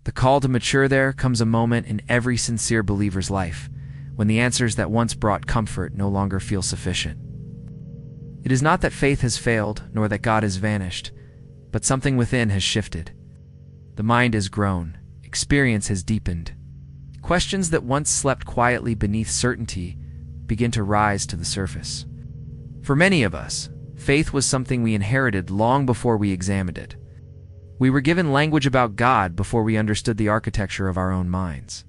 The call to mature there comes a moment in every sincere believer's life, when the answers that once brought comfort no longer feel sufficient. It is not that faith has failed, nor that God has vanished, but something within has shifted. The mind has grown, experience has deepened. Questions that once slept quietly beneath certainty begin to rise to the surface. For many of us, faith was something we inherited long before we examined it. We were given language about God before we understood the architecture of our own minds.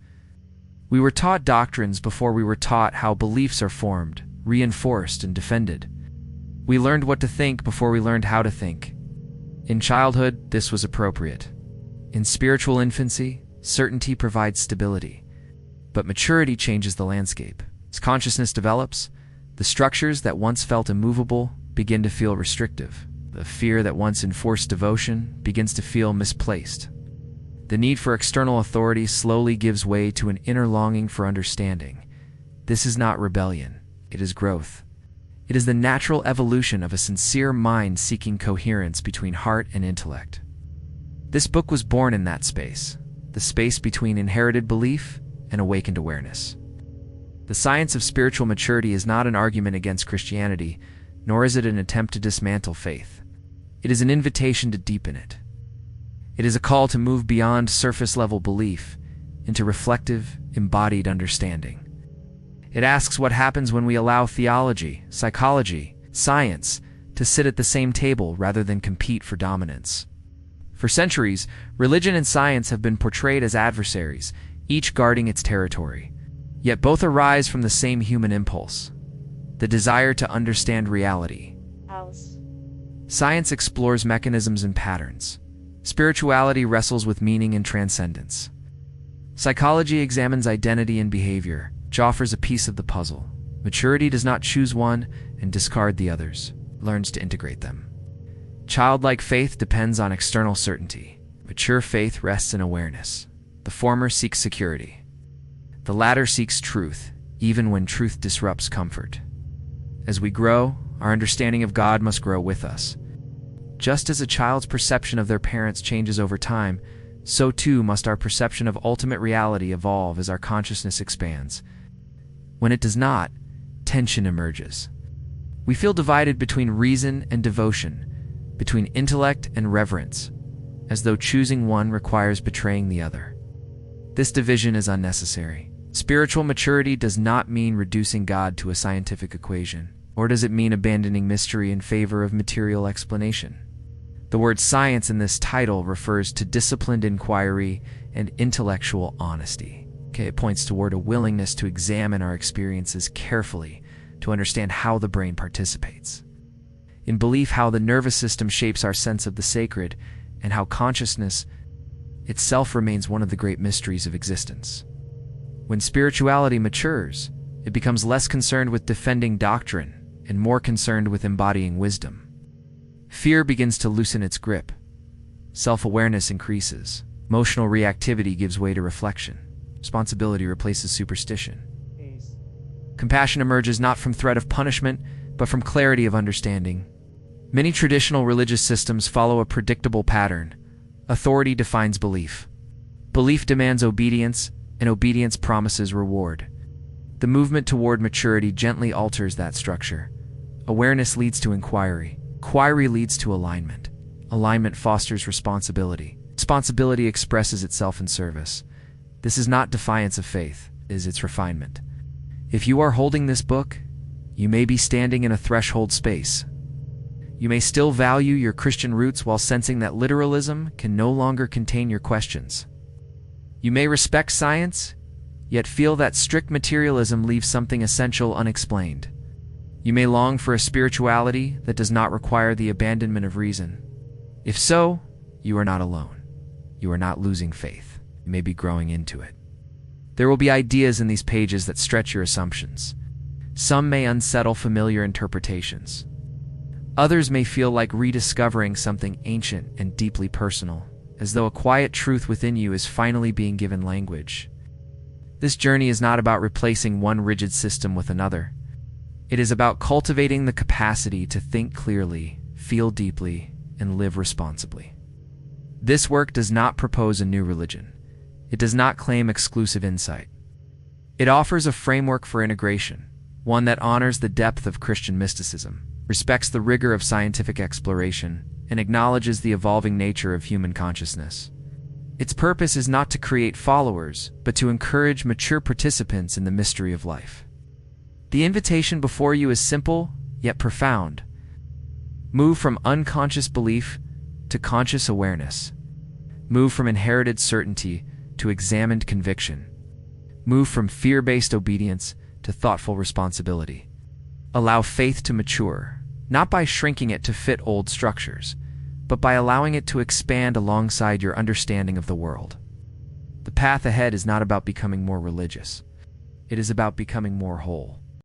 We were taught doctrines before we were taught how beliefs are formed, reinforced, and defended. We learned what to think before we learned how to think. In childhood, this was appropriate. In spiritual infancy, certainty provides stability. But maturity changes the landscape. As consciousness develops, the structures that once felt immovable begin to feel restrictive. The fear that once enforced devotion begins to feel misplaced. The need for external authority slowly gives way to an inner longing for understanding. This is not rebellion, it is growth. It is the natural evolution of a sincere mind seeking coherence between heart and intellect. This book was born in that space, the space between inherited belief and awakened awareness. The science of spiritual maturity is not an argument against Christianity, nor is it an attempt to dismantle faith. It is an invitation to deepen it. It is a call to move beyond surface-level belief into reflective, embodied understanding. It asks what happens when we allow theology, psychology, science to sit at the same table rather than compete for dominance. For centuries, religion and science have been portrayed as adversaries, each guarding its territory. Yet both arise from the same human impulse, the desire to understand reality. Science explores mechanisms and patterns. Spirituality wrestles with meaning and transcendence. Psychology examines identity and behavior, which offers a piece of the puzzle. Maturity does not choose one and discard the others, it learns to integrate them. Childlike faith depends on external certainty. Mature faith rests in awareness. The former seeks security. The latter seeks truth, even when truth disrupts comfort. As we grow, our understanding of God must grow with us. Just as a child's perception of their parents changes over time, so too must our perception of ultimate reality evolve as our consciousness expands. When it does not, tension emerges. We feel divided between reason and devotion, between intellect and reverence, as though choosing one requires betraying the other. This division is unnecessary. Spiritual maturity does not mean reducing God to a scientific equation, or does it mean abandoning mystery in favor of material explanation. The word science in this title refers to disciplined inquiry and intellectual honesty. It points toward a willingness to examine our experiences carefully to understand how the brain participates. In belief, how the nervous system shapes our sense of the sacred, and how consciousness itself remains one of the great mysteries of existence. When spirituality matures, it becomes less concerned with defending doctrine and more concerned with embodying wisdom. Fear begins to loosen its grip. Self-awareness increases. Emotional reactivity gives way to reflection. Responsibility replaces superstition. Compassion emerges not from threat of punishment, but from clarity of understanding. Many traditional religious systems follow a predictable pattern. Authority defines belief. Belief demands obedience, and obedience promises reward. The movement toward maturity gently alters that structure. Awareness leads to inquiry. Inquiry leads to alignment. Alignment fosters responsibility. Responsibility expresses itself in service. This is not defiance of faith, it is its refinement. If you are holding this book, you may be standing in a threshold space. You may still value your Christian roots while sensing that literalism can no longer contain your questions. You may respect science, yet feel that strict materialism leaves something essential unexplained. You may long for a spirituality that does not require the abandonment of reason. If so, you are not alone. You are not losing faith. You may be growing into it. There will be ideas in these pages that stretch your assumptions. Some may unsettle familiar interpretations. Others may feel like rediscovering something ancient and deeply personal, as though a quiet truth within you is finally being given language. This journey is not about replacing one rigid system with another. It is about cultivating the capacity to think clearly, feel deeply, and live responsibly. This work does not propose a new religion. It does not claim exclusive insight. It offers a framework for integration, one that honors the depth of Christian mysticism, respects the rigor of scientific exploration, and acknowledges the evolving nature of human consciousness. Its purpose is not to create followers, but to encourage mature participants in the mystery of life. The invitation before you is simple, yet profound. Move from unconscious belief to conscious awareness. Move from inherited certainty to examined conviction. Move from fear-based obedience to thoughtful responsibility. Allow faith to mature, not by shrinking it to fit old structures, but by allowing it to expand alongside your understanding of the world. The path ahead is not about becoming more religious. It is about becoming more whole.